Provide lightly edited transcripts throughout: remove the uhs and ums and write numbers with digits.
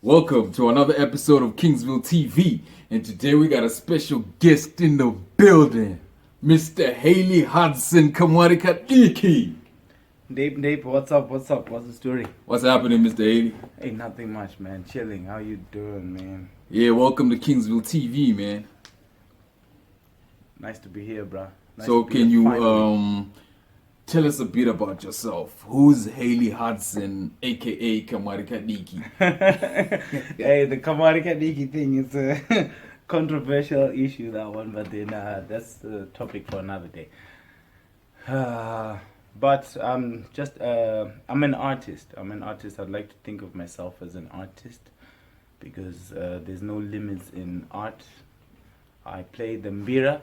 Welcome to another episode of Kingsville TV, and today we got a special guest in the building, Mr. HAILE HUDSON Kamwari Kadiki. Dave, what's up? What's the story? What's happening, Mr. HAILE? Hey, nothing much, man. Chilling. How you doing, man? Yeah, welcome to Kingsville TV, man. Nice to be here, bruh. So can you tell us a bit about yourself? Who's HAILE HUDSON, aka Kamwari Kadiki? Hey, the Kamari Kadiki thing is a controversial issue, that one, but then that's the topic for another day. But I'm an artist. I'd like to think of myself as an artist because there's no limits in art. I play the Mbira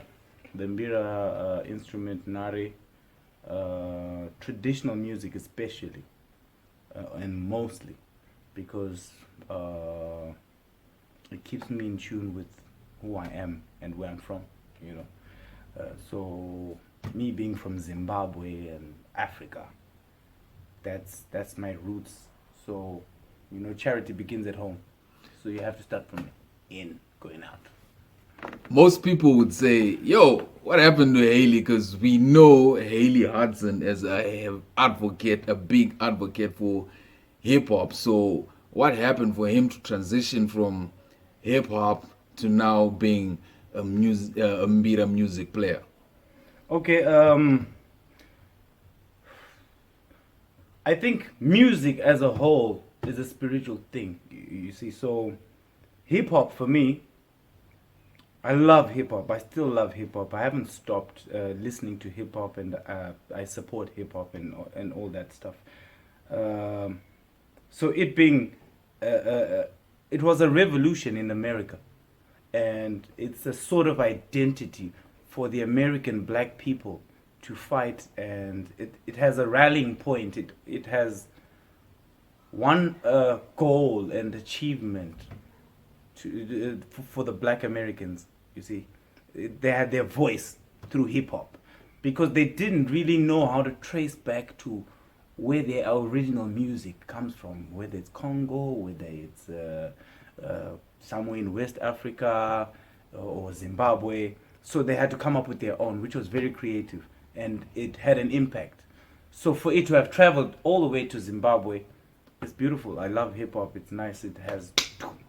instrument, nari, traditional music especially, and mostly because it keeps me in tune with who I am and where I'm from, you know. So me being from Zimbabwe and Africa, that's my roots. So, you know, charity begins at home. So you have to start from in, going out. Most people would say, yo, what happened to HAILE? Because we know HAILE HUDSON as a big advocate for hip hop. So what happened for him to transition from hip hop to now being a Mbira music player? Okay, I think music as a whole is a spiritual thing. You see, so hip hop for me, I love hip hop. I still love hip hop. I haven't stopped listening to hip hop, and I support hip hop and all that stuff. So it being, it was a revolution in America, and it's a sort of identity for the American black people to fight, and it has a rallying point. It has one goal and achievement for the black Americans. You see, they had their voice through hip hop because they didn't really know how to trace back to where their original music comes from, whether it's Congo, whether it's somewhere in West Africa or Zimbabwe. So they had to come up with their own, which was very creative, and it had an impact. So for it to have traveled all the way to Zimbabwe, it's beautiful. I love hip hop. It's nice. It has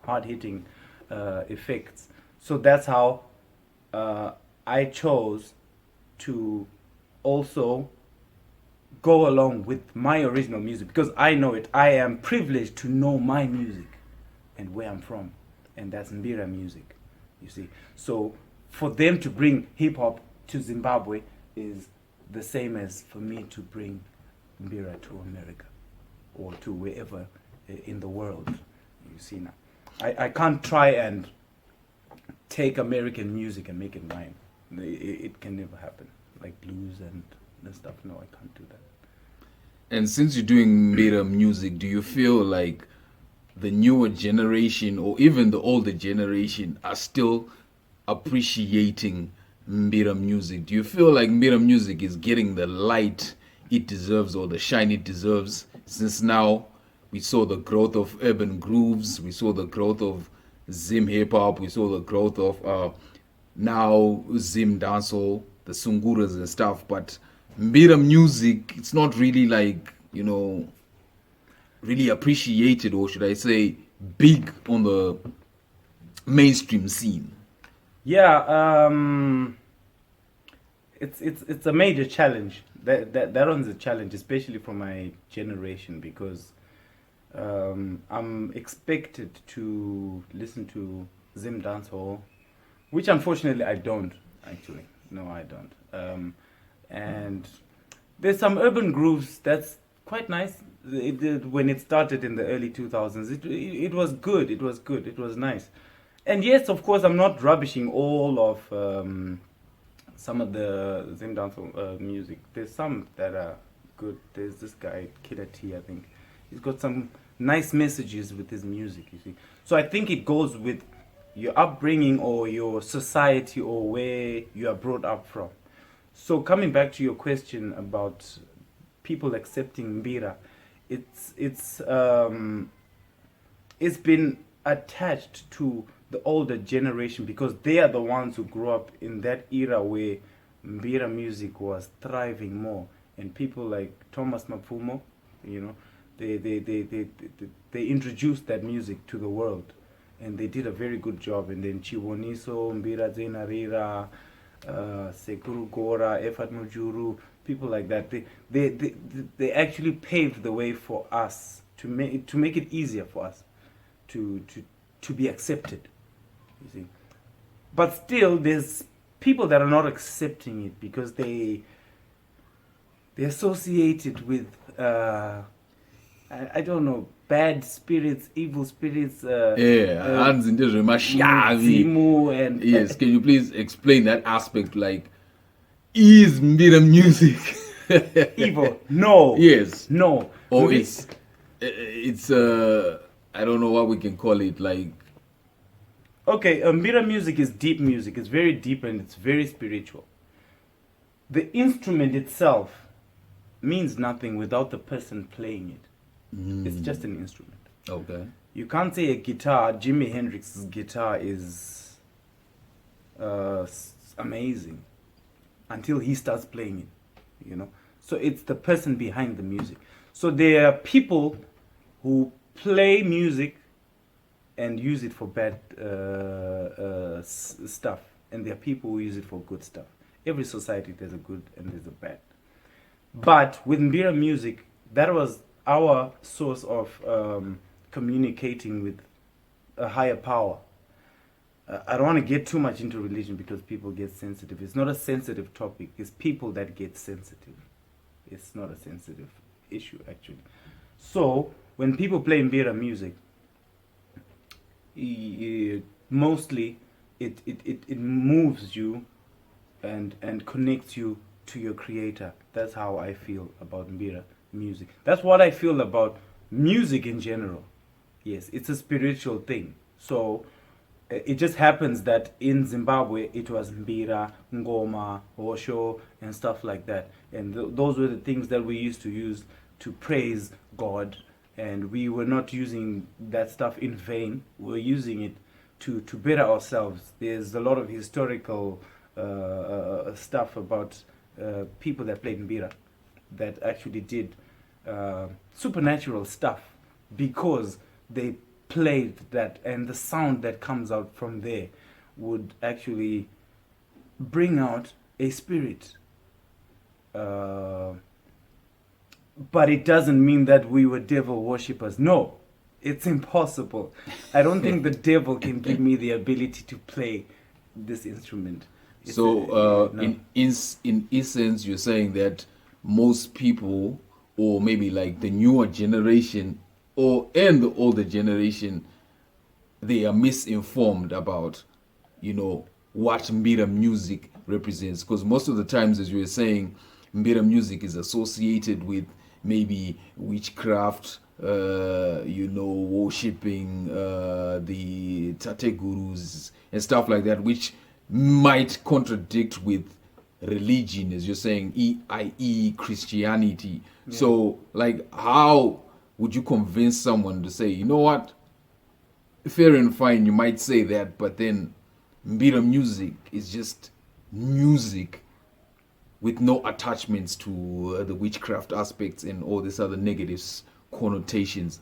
hard hitting effects. So that's how I chose to also go along with my original music because I know it. I am privileged to know my music and where I'm from, and that's Mbira music. You see, so for them to bring hip hop to Zimbabwe is the same as for me to bring Mbira to America or to wherever in the world. You see now, I can't try and take American music and make it mine. It can never happen. Like blues and stuff. No, I can't do that. And since you're doing Mbira music, do you feel like the newer generation or even the older generation are still appreciating Mbira music? Do you feel like Mbira music is getting the light it deserves or the shine it deserves? Since now we saw the growth of urban grooves, we saw the growth of Zim hip hop, we saw the growth of now Zim dancehall, the Sunguras and stuff. But Mbira music, it's not really like, you know, really appreciated, or should I say, big on the mainstream scene. Yeah, it's a major challenge. That one's a challenge, especially for my generation, because I'm expected to listen to Zim dancehall, which unfortunately I don't. Actually, no, I don't. And there's some urban grooves that's quite nice. When it started in the early 2000s, it was good. It was good. It was nice. And yes, of course, I'm not rubbishing all of some of the Zim dancehall music. There's some that are good. There's this guy, Killer T, I think. He's got some nice messages with his music, you see. So I think it goes with your upbringing or your society or where you are brought up from. So coming back to your question about people accepting Mbira, it's it's been attached to the older generation because they are the ones who grew up in that era where Mbira music was thriving more, and people like Thomas Mapfumo, you know, they introduced that music to the world, and they did a very good job. And then Chiboniso, Mbira Zenarira, Sekuru Gora, Efat Mujuru, people like that, they actually paved the way for us to make it easier for us to be accepted. You see, but still, there's people that are not accepting it because they associate it with I don't know, bad spirits, evil spirits. Hands in the Mashavi. Zimu and Yes, can you please explain that aspect? Like, is Mbira music evil? No. Yes. No. Or it's I don't know what we can call it. Like, okay, Mbira music is deep music. It's very deep and it's very spiritual. The instrument itself means nothing without the person playing it. It's just an instrument. Okay. You can't say a guitar, Jimi Hendrix's guitar is amazing until he starts playing it, you know. So it's the person behind the music. So there are people who play music and use it for bad stuff, and there are people who use it for good stuff. Every society there's a good and there's a bad. But with Mbira music, that was our source of communicating with a higher power. I don't want to get too much into religion because people get sensitive. It's not a sensitive topic. It's people that get sensitive. It's not a sensitive issue, actually. So, when people play Mbira music, mostly it moves you and connects you to your creator. That's how I feel about Mbira music. That's what I feel about music in general. Yes, it's a spiritual thing. So it just happens that in Zimbabwe it was Mbira, Ngoma, Osho, and stuff like that. And those were the things that we used to use to praise God. And we were not using that stuff in vain. We were using it to better ourselves. There's a lot of historical stuff about people that played Mbira that actually did supernatural stuff because they played that, and the sound that comes out from there would actually bring out a spirit. But it doesn't mean that we were devil worshippers. No, it's impossible. I don't think the devil can give me the ability to play this instrument. So, No. in essence, you're saying that most people, or maybe like the newer generation, and the older generation, they are misinformed about, what Mbira music represents. Because most of the times, as you were saying, Mbira music is associated with maybe witchcraft, worshipping the Tate Gurus and stuff like that, which might contradict with religion, as you're saying, i.e. Christianity. Yeah. So, like, how would you convince someone to say, you know what, fair and fine, you might say that, but then Mbira music is just music with no attachments to the witchcraft aspects and all these other negative connotations?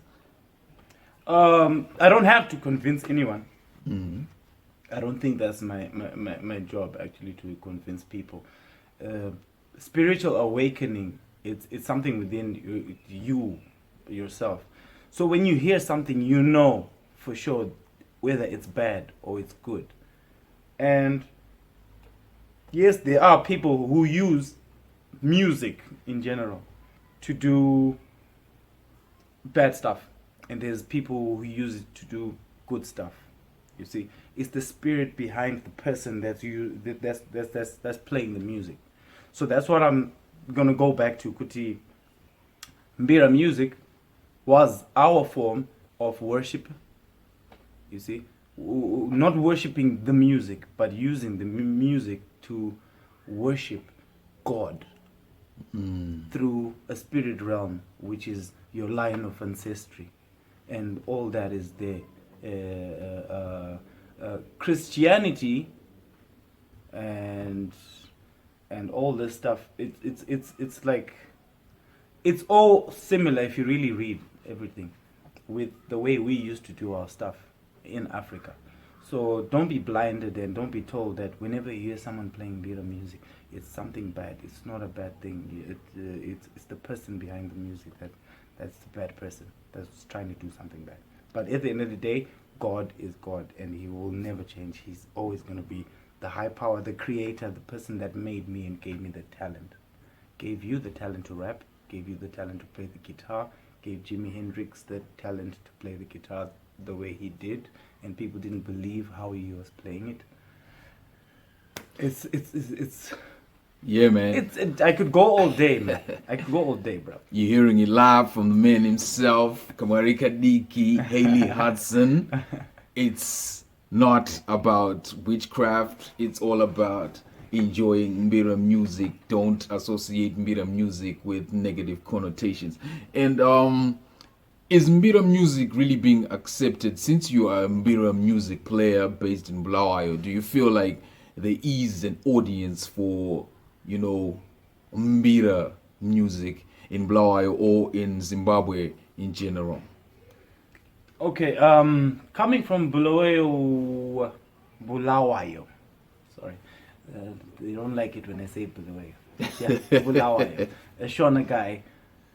I don't have to convince anyone. Mm-hmm. I don't think that's my job, actually, to convince people. Spiritual awakening, it's something within you yourself. So when you hear something, you know for sure whether it's bad or it's good. And yes, there are people who use music in general to do bad stuff, and there's people who use it to do good stuff. You see, it's the spirit behind the person that's playing the music. So that's what I'm gonna go back to. Kuti, Mbira music was our form of worship. You see, not worshiping the music, but using the music to worship God through a spirit realm, which is your line of ancestry. and all that is there. Christianity and all this stuff. It's like it's all similar if you really read everything with the way we used to do our stuff in Africa. So don't be blinded and don't be told that whenever you hear someone playing Mbira music, it's something bad. It's not a bad thing. It's the person behind the music that's the bad person that's trying to do something bad. But at the end of the day, God is God and He will never change. He's always going to be the high power, the creator, the person that made me and gave me the talent. Gave you the talent to rap, gave you the talent to play the guitar, gave Jimi Hendrix the talent to play the guitar the way he did, and people didn't believe how he was playing it. It's Yeah, man. I could go all day, man. I could go all day, bro. You're hearing it live from the man himself, Kamarika Diki, HAILE Hudson. It's not about witchcraft. It's all about enjoying Mbira music. Don't associate Mbira music with negative connotations. And is Mbira music really being accepted? Since you are a Mbira music player based in Bulawayo, do you feel like there is an audience for, you know, Mbira music in Bulawayo or in Zimbabwe in general? Okay, coming from Bulawayo, sorry, they don't like it when I say Bulawayo. Yeah, Bulawayo. A Shona guy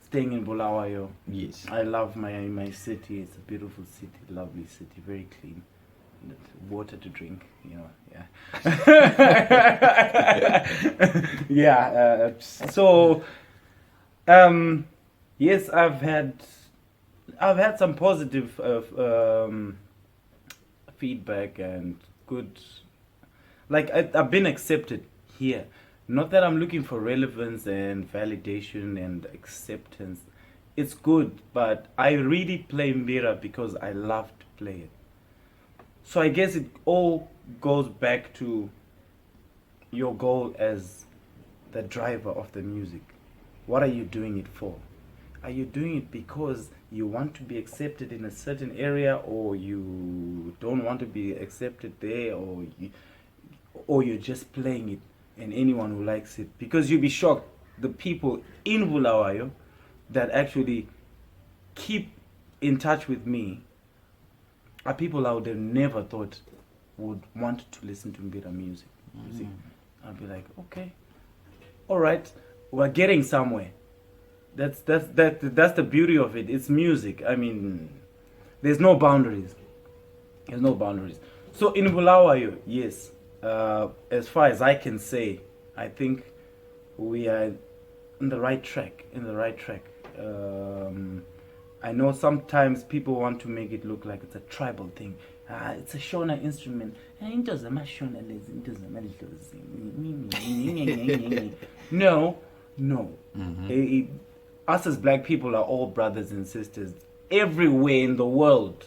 staying in Bulawayo. Yes. I love my city. It's a beautiful city, lovely city, very clean. Water to drink, you know. Yeah. Yeah. So, yes, I've had some positive feedback and good. Like I've been accepted here. Not that I'm looking for relevance and validation and acceptance. It's good, but I really play Mbira because I love to play it. So I guess it all goes back to your goal as the driver of the music. What are you doing it for? Are you doing it because you want to be accepted in a certain area, or you don't want to be accepted there, or you're just playing it and anyone who likes it? Because you'll be shocked, the people in Bulawayo that actually keep in touch with me are people I would have never thought would want to listen to Mbira music. You see, I'll be like, okay, all right, we're getting somewhere. That's the beauty of it. It's music. I mean, there's no boundaries. There's no boundaries. So in Bulawayo, yes, as far as I can say, I think we are in the right track. I know sometimes people want to make it look like it's a tribal thing. It's a Shona instrument. No. Us as black people are all brothers and sisters everywhere in the world.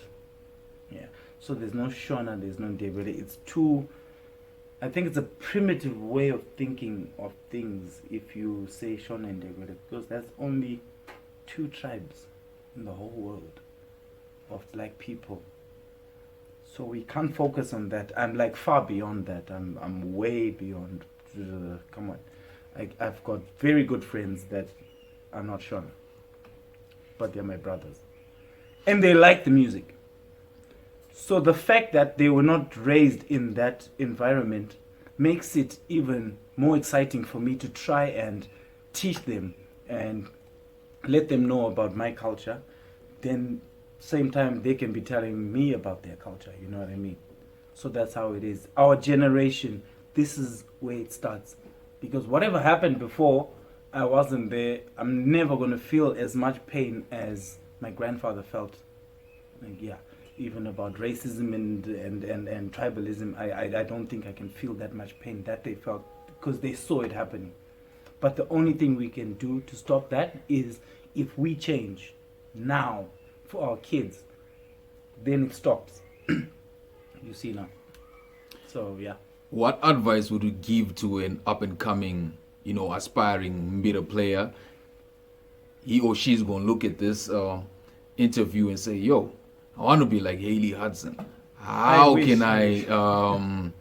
Yeah. So there's no Shona, there's no Ndebele. It's too. I think it's a primitive way of thinking of things if you say Shona and Ndebele, because that's only 2 tribes in the whole world of black people. So we can't focus on that. I'm like far beyond that. I'm way beyond. Come on, I've got very good friends that are not Shona, but they're my brothers, and they like the music. So the fact that they were not raised in that environment makes it even more exciting for me to try and teach them and let them know about my culture. Then same time they can be telling me about their culture, you know what I mean? So that's how it is. Our generation, this is where it starts. Because whatever happened before, I wasn't there. I'm never going to feel as much pain as my grandfather felt. Like, yeah, even about racism and tribalism, I don't think I can feel that much pain that they felt, because they saw it happening. But the only thing we can do to stop that is if we change now for our kids, then it stops. You see now. So yeah. What advice would you give to an up-and-coming, aspiring Mbira player? He or she's going to look at this interview and say, "Yo, I want to be like HAILE Hudson. I How wish, can I I wish.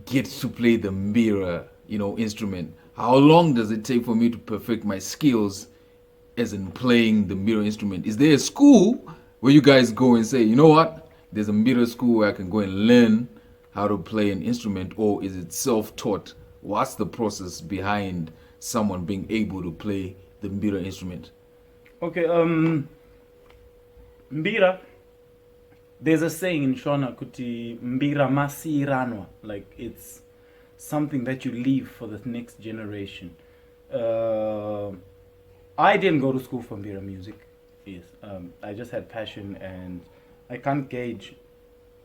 get to play the Mbira, instrument? How long does it take for me to perfect my skills as in playing the Mbira instrument? Is there a school where you guys go and say, you know what, there's a Mbira school where I can go and learn how to play an instrument, or is it self-taught? What's the process behind someone being able to play the Mbira instrument? Okay, Mbira, there's a saying in Shona kuti Mbira masiranwa, like it's something that you leave for the next generation. I didn't go to school for Mbira music. Yes, I just had passion, and I can't gauge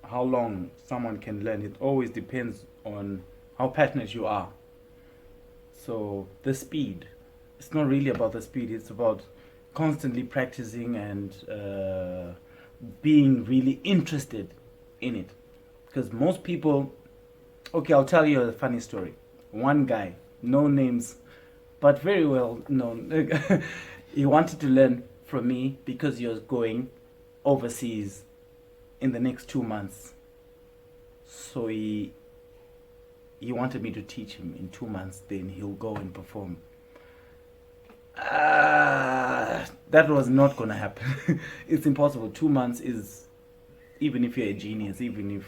how long someone can learn. It always depends on how passionate you are. So the speed, it's not really about the speed. It's about constantly practicing and being really interested in it. Because most people, okay, I'll tell you a funny story. One guy, no names, but very well known. He wanted to learn from me because he was going overseas in the next 2 months. So he wanted me to teach him in 2 months. Then he'll go and perform. That was not gonna happen. It's impossible. 2 months is, even if you're a genius, even if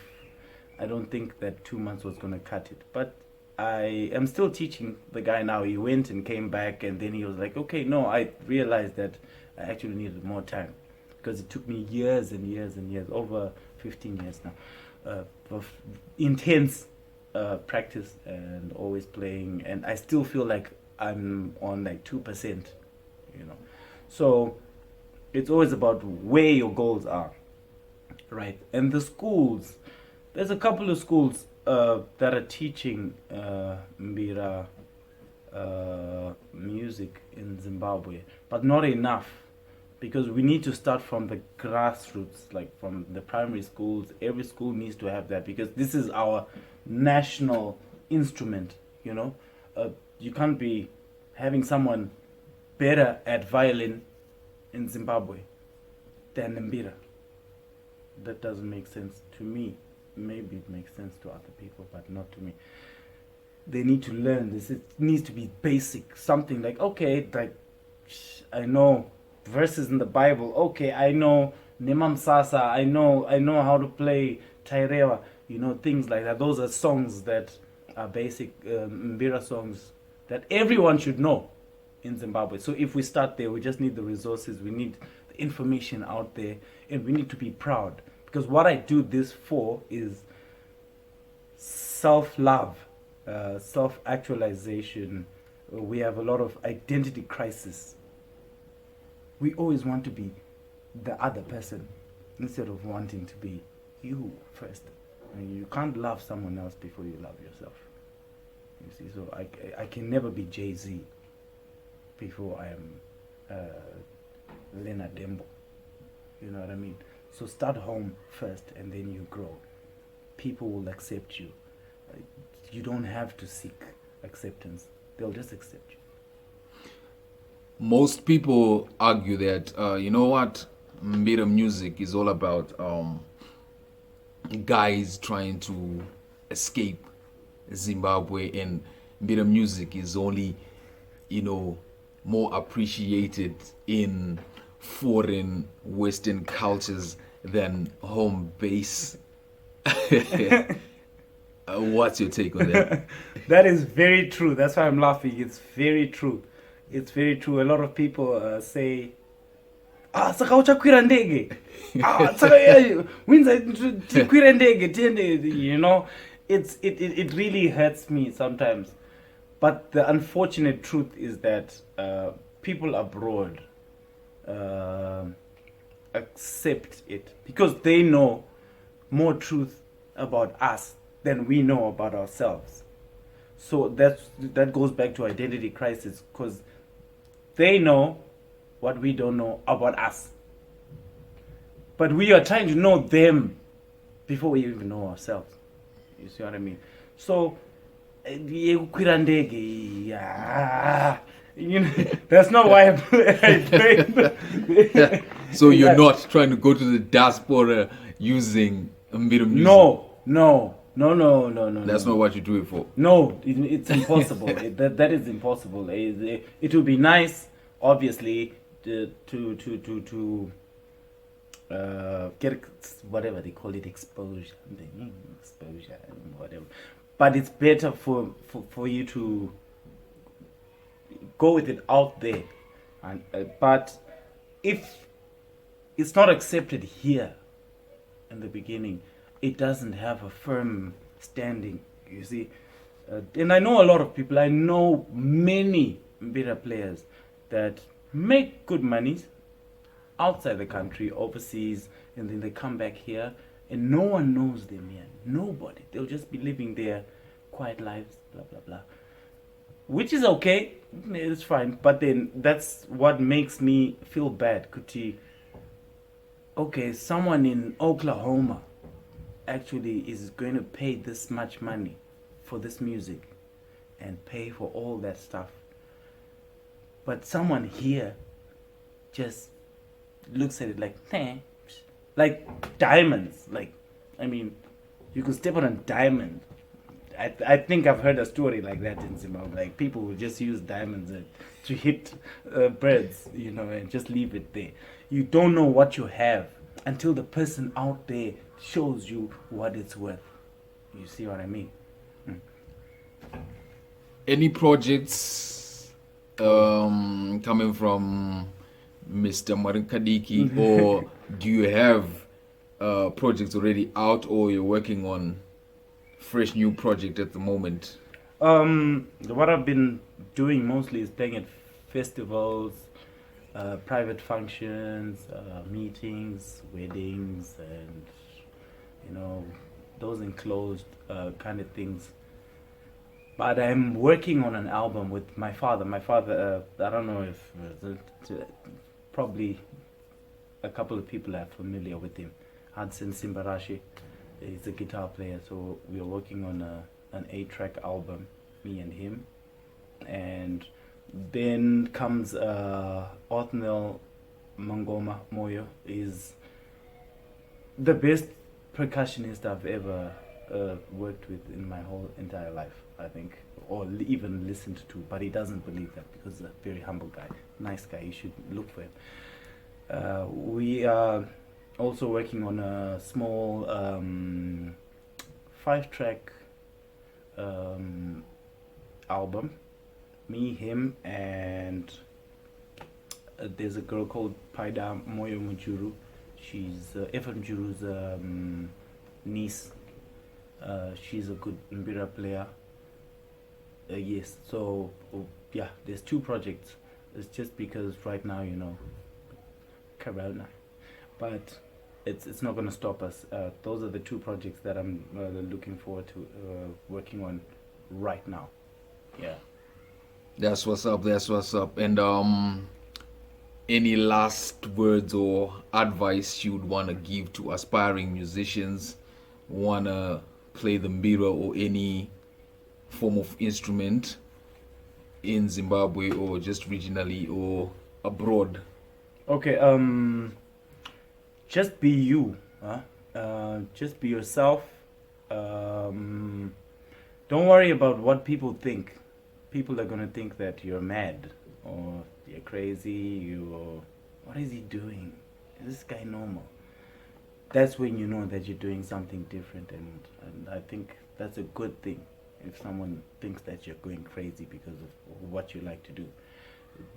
I don't think that 2 months was gonna cut it. But I am still teaching the guy now. He went and came back, and then he was like, okay, no, I realized that I actually needed more time, because it took me years and years and years, over 15 years now, of intense practice and always playing, and I still feel like I'm on like 2%, So it's always about where your goals are, right? And the schools, there's a couple of schools that are teaching Mbira music in Zimbabwe, but not enough, because we need to start from the grassroots, like from the primary schools. Every school needs to have that, because this is our national instrument. You can't be having someone better at violin in Zimbabwe than Mbira. That doesn't make sense to me. Maybe it makes sense to other people, but not to me. They need to learn this. It needs to be basic. Something like, okay, like I know verses in the Bible. Okay, I know Nemam Sasa. I know how to play Tairewa. Things like that. Those are songs that are basic Mbira songs that everyone should know in Zimbabwe. So if we start there, we just need the resources. We need the information out there, and we need to be proud. Because what I do this for is self-love, self-actualization. We have a lot of identity crisis. We always want to be the other person instead of wanting to be you first. You can't love someone else before you love yourself. You see, so I can never be Jay-Z before I am Leonard Dembo. You know what I mean? So start home first, and then you grow. People will accept you. You don't have to seek acceptance. They'll just accept you. Most people argue that, Mbira music is all about guys trying to escape Zimbabwe, and Mbira music is only, more appreciated in foreign Western cultures than home base. What's your take on that? That is very true. That's why I'm laughing. It's very true. It's very true. A lot of people say, saka uchakwira ndege. Saka winza tikwira ndege tiende. It really hurts me sometimes. But the unfortunate truth is that people abroad accept it because they know more truth about us than we know about ourselves. So that goes back to identity crisis, because they know what we don't know about us. But we are trying to know them before we even know ourselves. You see what I mean? So You know, that's not why I played. So you're not trying to go to the diaspora using Mbira music. No. That's not what you do it for. No, it's impossible. That is impossible. It would be nice, obviously, to get whatever they call it, exposure, whatever. But it's better for you to go with it out there, and but if it's not accepted here in the beginning, it doesn't have a firm standing. You see, and I know a lot of people. I know many Mbira players that make good money outside the country, overseas, and then they come back here, and no one knows them here. Nobody. They'll just be living their quiet lives, blah blah blah, which is okay. It's fine. But then that's what makes me feel bad, Kuti. Okay, someone in Oklahoma actually is going to pay this much money for this music and pay for all that stuff, but someone here just looks at it like, nah, like diamonds. Like, I mean, you could step on a diamond. I think I've heard a story like that in Zimbabwe. Like, people will just use diamonds to hit birds, and just leave it there. You don't know what you have until the person out there shows you what it's worth. You see what I mean? Any projects coming from Mr. Marikadiki, or do you have projects already out, or you're working on fresh new project at the moment? What I've been doing mostly is playing at festivals, private functions, meetings, weddings, and those enclosed kind of things. But I'm working on an album with my father. My father, I don't know if probably a couple of people are familiar with him. Hudson Simbarashi. He's a guitar player, so we are working on an 8-track album, me and him. And then comes Othniel Mangoma Moyo. Is the best percussionist I've ever worked with in my whole entire life, I think, or even listened to. But he doesn't believe that because he's a very humble guy, nice guy. You should look for him. We are also working on a small 5-track album. Me, him, and there's a girl called Paida Moyo Mujuru. She's Efem Juru's niece. She's a good Mbira player. Yes, so yeah, there's 2 projects. It's just because right now, Corona, but it's not going to stop us. Those are the 2 projects that I'm looking forward to working on right now. Yeah. That's what's up. That's what's up. And any last words or advice you'd want to give to aspiring musicians want to play the mbira or any form of instrument in Zimbabwe or just regionally or abroad? Okay, just be you. Just be yourself. Don't worry about what people think. People are gonna think that you're mad or you're crazy. What is he doing? Is this guy normal? That's when you know that you're doing something different, and I think that's a good thing. If someone thinks that you're going crazy because of what you like to do,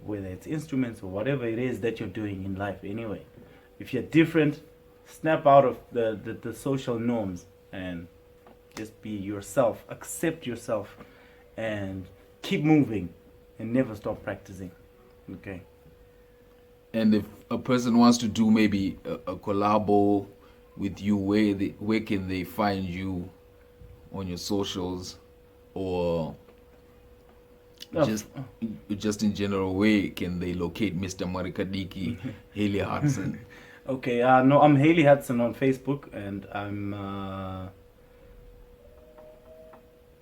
whether it's instruments or whatever it is that you're doing in life anyway. If you're different, snap out of the social norms and just be yourself, accept yourself, and keep moving and never stop practicing. Okay. And if a person wants to do maybe a collabo with you, where can they find you on your socials, or just in general, where can they locate Mr. Marikadiki, HAILE Hudson? Okay, no, I'm HAILE Hudson on Facebook, and I'm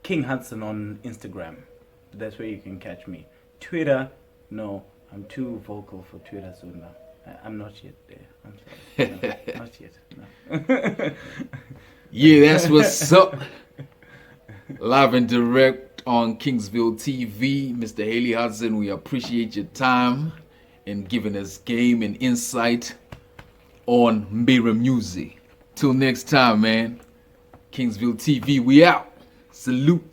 King Hudson on Instagram. That's where you can catch me. Twitter, No, I'm too vocal for Twitter, so no. I'm not yet there. I'm sorry. No, not yet. No. Yeah, that's what's up. Live and direct on Kingsville TV. Mr. HAILE Hudson, we appreciate your time and giving us game and insight on Mbira Music. Till next time, man. Kingsville TV, we out. Salute.